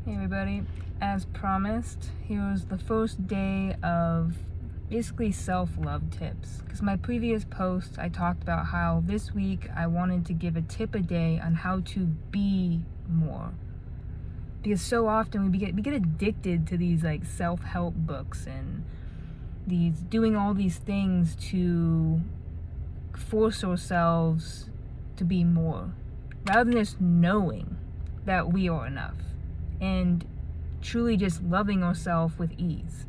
Hey everybody, as promised, here's the first day of basically self-love tips. Because my previous post, I talked about how this week I wanted to give a tip a day on how to be more. Because so often we get addicted to these like self-help books and these doing all these things to force ourselves to be more, rather than just knowing that we are enough and truly just loving ourselves with ease.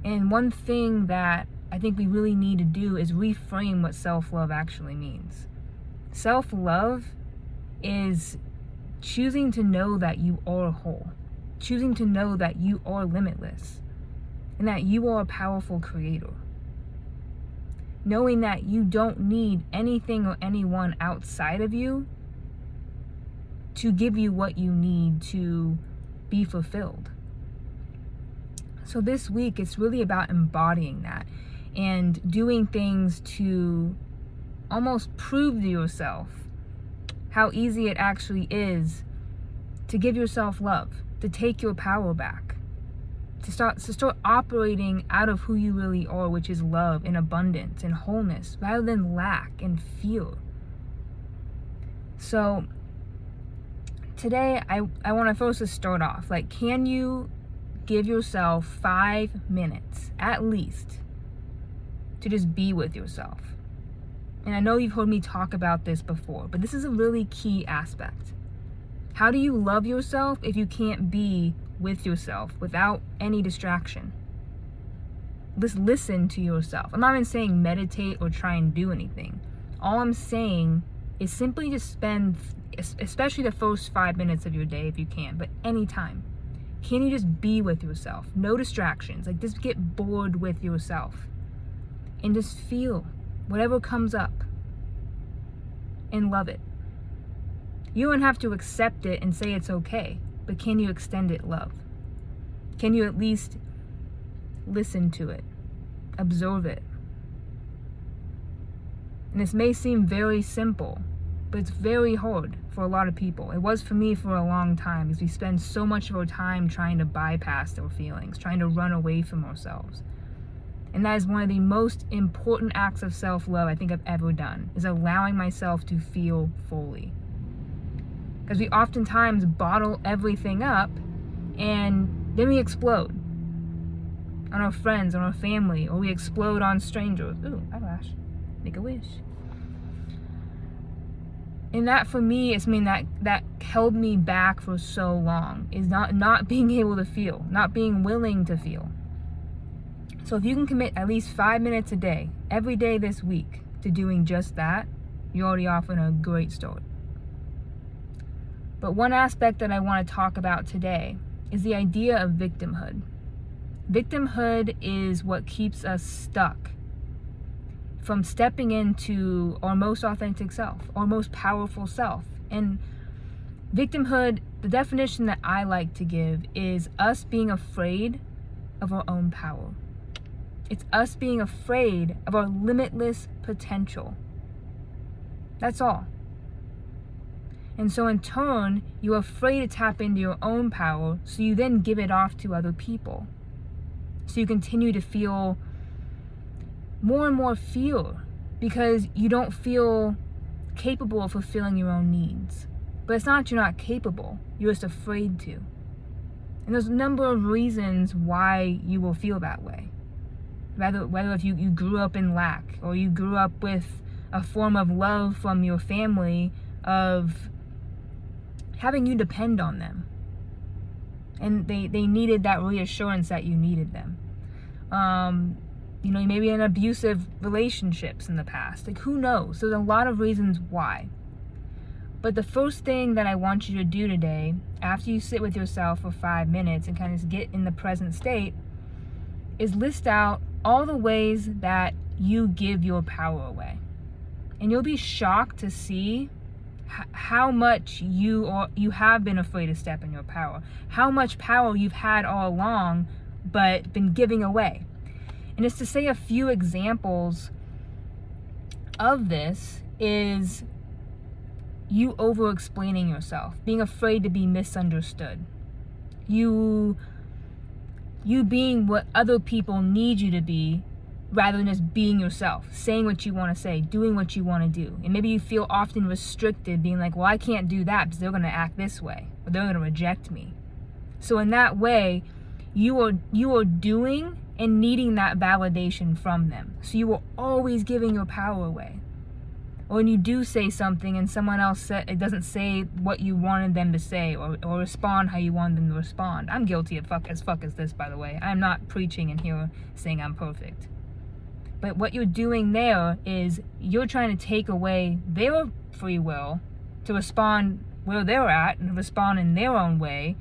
And one thing that I think we really need to do is reframe what self-love actually means. Self-love is choosing to know that you are whole, choosing to know that you are limitless, and that you are a powerful creator. Knowing that you don't need anything or anyone outside of you to give you what you need to be fulfilled. So this week, it's really about embodying that and doing things to almost prove to yourself how easy it actually is to give yourself love, to take your power back, to start operating out of who you really are, which is love and abundance and wholeness, rather than lack and fear. So today, I want to first start off, like, can you give yourself 5 minutes, at least, to just be with yourself? And I know you've heard me talk about this before, but this is a really key aspect. How do you love yourself if you can't be with yourself without any distraction? Just listen to yourself. I'm not even saying meditate or try and do anything. All I'm saying is simply just spend, especially the first 5 minutes of your day if you can, but anytime. Can you just be with yourself? No distractions. Like, just get bored with yourself and just feel whatever comes up and love it. You don't have to accept it and say it's okay, but can you extend it love? Can you at least listen to it, observe it? And this may seem very simple, but it's very hard for a lot of people. It was for me for a long time, because we spend so much of our time trying to bypass our feelings, trying to run away from ourselves. And that is one of the most important acts of self-love I think I've ever done, is allowing myself to feel fully. Because we oftentimes bottle everything up and then we explode on our friends, on our family, or we explode on strangers. Ooh, eyelash. Make a wish. And that, for me, is something that held me back for so long, is not being able to feel, not being willing to feel. So if you can commit at least 5 minutes a day, every day this week, to doing just that, you're already off on a great start. But one aspect that I want to talk about today is the idea of victimhood. Victimhood is what keeps us stuck from stepping into our most authentic self, our most powerful self. And victimhood, the definition that I like to give, is us being afraid of our own power. It's us being afraid of our limitless potential. That's all. And so in turn, you're afraid to tap into your own power, so you then give it off to other people. So you continue to feel more and more fear, because you don't feel capable of fulfilling your own needs. But it's not that you're not capable, you're just afraid to. And there's a number of reasons why you will feel that way. Whether if you grew up in lack, or you grew up with a form of love from your family of having you depend on them, and they needed that reassurance that you needed them. Maybe in abusive relationships in the past. Like, who knows? There's a lot of reasons why. But the first thing that I want you to do today, after you sit with yourself for 5 minutes and kind of get in the present state, is list out all the ways that you give your power away. And you'll be shocked to see how much you have been afraid to step in your power. How much power you've had all along, but been giving away. And just to say a few examples of this is you over-explaining yourself, being afraid to be misunderstood. You being what other people need you to be, rather than just being yourself, saying what you want to say, doing what you want to do. And maybe you feel often restricted, being like, well, I can't do that because they're going to act this way, or they're going to reject me. So in that way, you are doing and needing that validation from them. So you are always giving your power away. Or when you do say something and someone else it doesn't say what you wanted them to say, or respond how you wanted them to respond. I'm guilty of fuck as this, by the way. I'm not preaching in here saying I'm perfect. But what you're doing there is you're trying to take away their free will to respond where they're at and respond in their own way,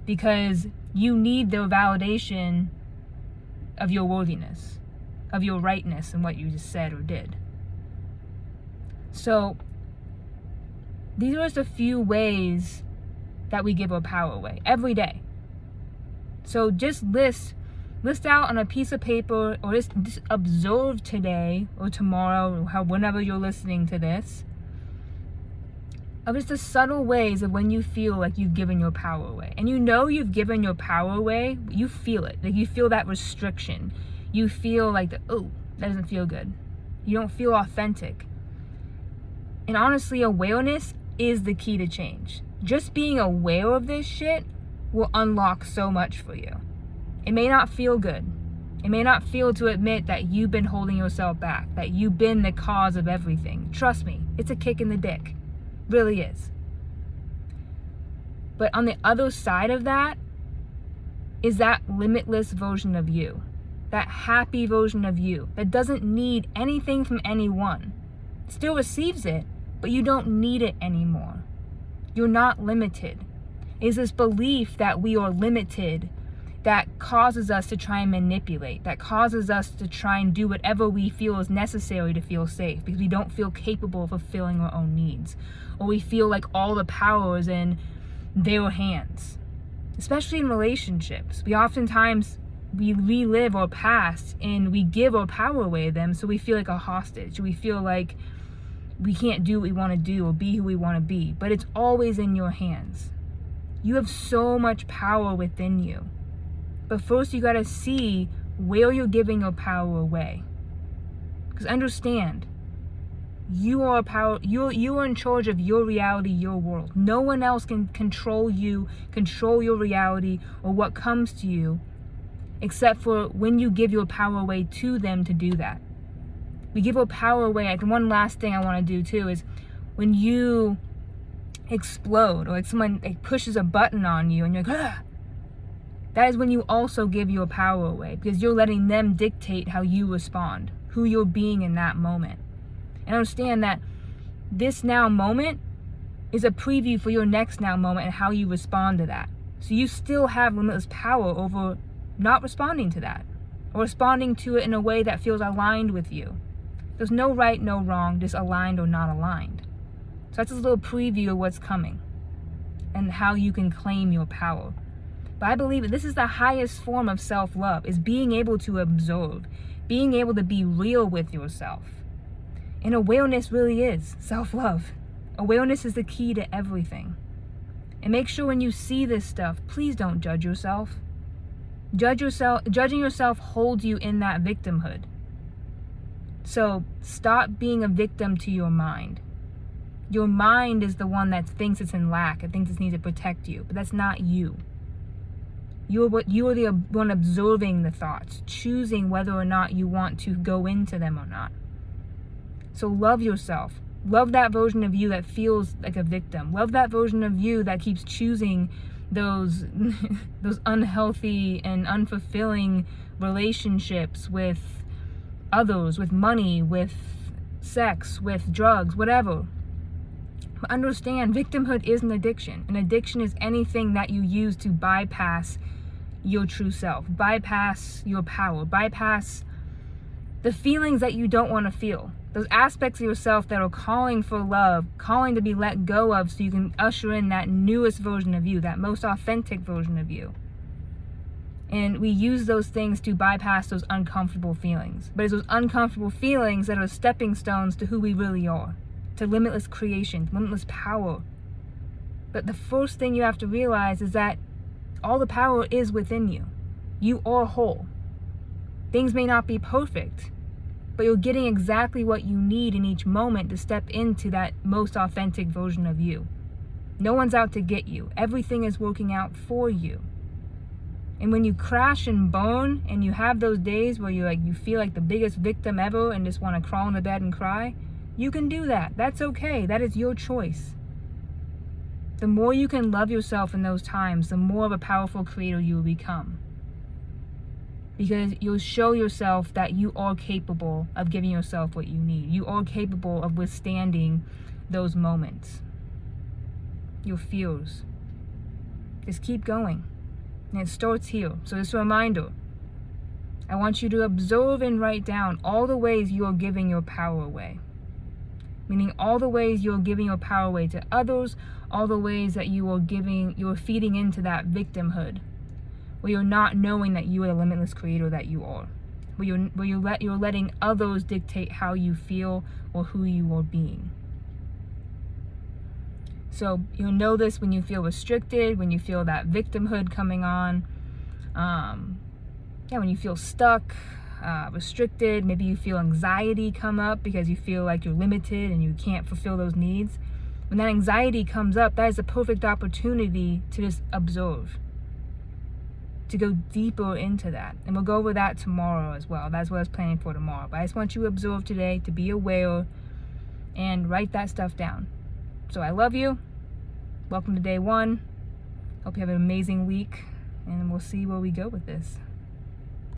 because you need their validation of your worthiness, of your rightness in what you just said or did. So these are just a few ways that we give our power away every day. So just list out on a piece of paper, or just observe today or tomorrow, or whenever you're listening to this, of just the subtle ways of when you feel like you've given your power away. And you know you've given your power away, you feel it. Like you feel that restriction. You feel like, that doesn't feel good. You don't feel authentic. And honestly, awareness is the key to change. Just being aware of this shit will unlock so much for you. It may not feel good. It may not feel to admit that you've been holding yourself back, that you've been the cause of everything. Trust me, it's a kick in the dick. Really is. But on the other side of that is that limitless version of you, that happy version of you that doesn't need anything from anyone. Still receives it, but you don't need it anymore. You're not limited. It's this belief that we are limited that causes us to try and manipulate, that causes us to try and do whatever we feel is necessary to feel safe, because we don't feel capable of fulfilling our own needs, or we feel like all the power is in their hands. Especially in relationships, we relive our past and we give our power away to them, so we feel like a hostage. We feel like we can't do what we want to do or be who we want to be, but it's always in your hands. You have so much power within you. But first you gotta see where you're giving your power away. Because understand, you are in charge of your reality, your world. No one else can control you, control your reality, or what comes to you, except for when you give your power away to them to do that. We give our power away. Like, one last thing I want to do too is when you explode, or like someone pushes a button on you and you're like, ah, that is when you also give your power away, because you're letting them dictate how you respond, who you're being in that moment. And understand that this now moment is a preview for your next now moment and how you respond to that. So you still have limitless power over not responding to that, or responding to it in a way that feels aligned with you. There's no right, no wrong, just aligned or not aligned. So that's just a little preview of what's coming and how you can claim your power. But I believe that this is the highest form of self-love, is being able to observe, being able to be real with yourself. And awareness really is self-love. Awareness is the key to everything. And make sure when you see this stuff, please don't judge yourself. Judging yourself holds you in that victimhood. So stop being a victim to your mind. Your mind is the one that thinks it's in lack, it thinks it needs to protect you, but that's not you. You are the one observing the thoughts, choosing whether or not you want to go into them or not. So love yourself. Love that version of you that feels like a victim. Love that version of you that keeps choosing those unhealthy and unfulfilling relationships with others, with money, with sex, with drugs, whatever. But understand, victimhood is an addiction. An addiction is anything that you use to bypass your true self, bypass your power, bypass the feelings that you don't want to feel. Those aspects of yourself that are calling for love, calling to be let go of, so you can usher in that newest version of you, that most authentic version of you. And we use those things to bypass those uncomfortable feelings. But it's those uncomfortable feelings that are stepping stones to who we really are, to limitless creation, limitless power. But the first thing you have to realize is that All the power is within you. You are whole. Things may not be perfect, but you're getting exactly what you need in each moment to step into that most authentic version of you. No one's out to get you. Everything is working out for you. And when you crash and burn and you have those days where you feel like the biggest victim ever and just want to crawl into bed and cry, you can do that. That's okay. That is your choice. The more you can love yourself in those times, the more of a powerful creator you will become. Because you'll show yourself that you are capable of giving yourself what you need. You are capable of withstanding those moments. Your fears. Just keep going. And it starts here. So just a reminder. I want you to observe and write down all the ways you are giving your power away. Meaning all the ways you're giving your power away to others, all the ways that you're feeding into that victimhood, where you're not knowing that you are the limitless creator that you are, where you're letting others dictate how you feel or who you are being. So you'll know this when you feel restricted, when you feel that victimhood coming on, when you feel stuck, restricted, maybe you feel anxiety come up because you feel like you're limited and you can't fulfill those needs. When that anxiety comes up, that is a perfect opportunity to just observe, to go deeper into that. And we'll go over that tomorrow as well. That's what I was planning for tomorrow. But I just want you to observe today, to be aware, and write that stuff down. So I love you. Welcome to day 1. Hope you have an amazing week, and we'll see where we go with this.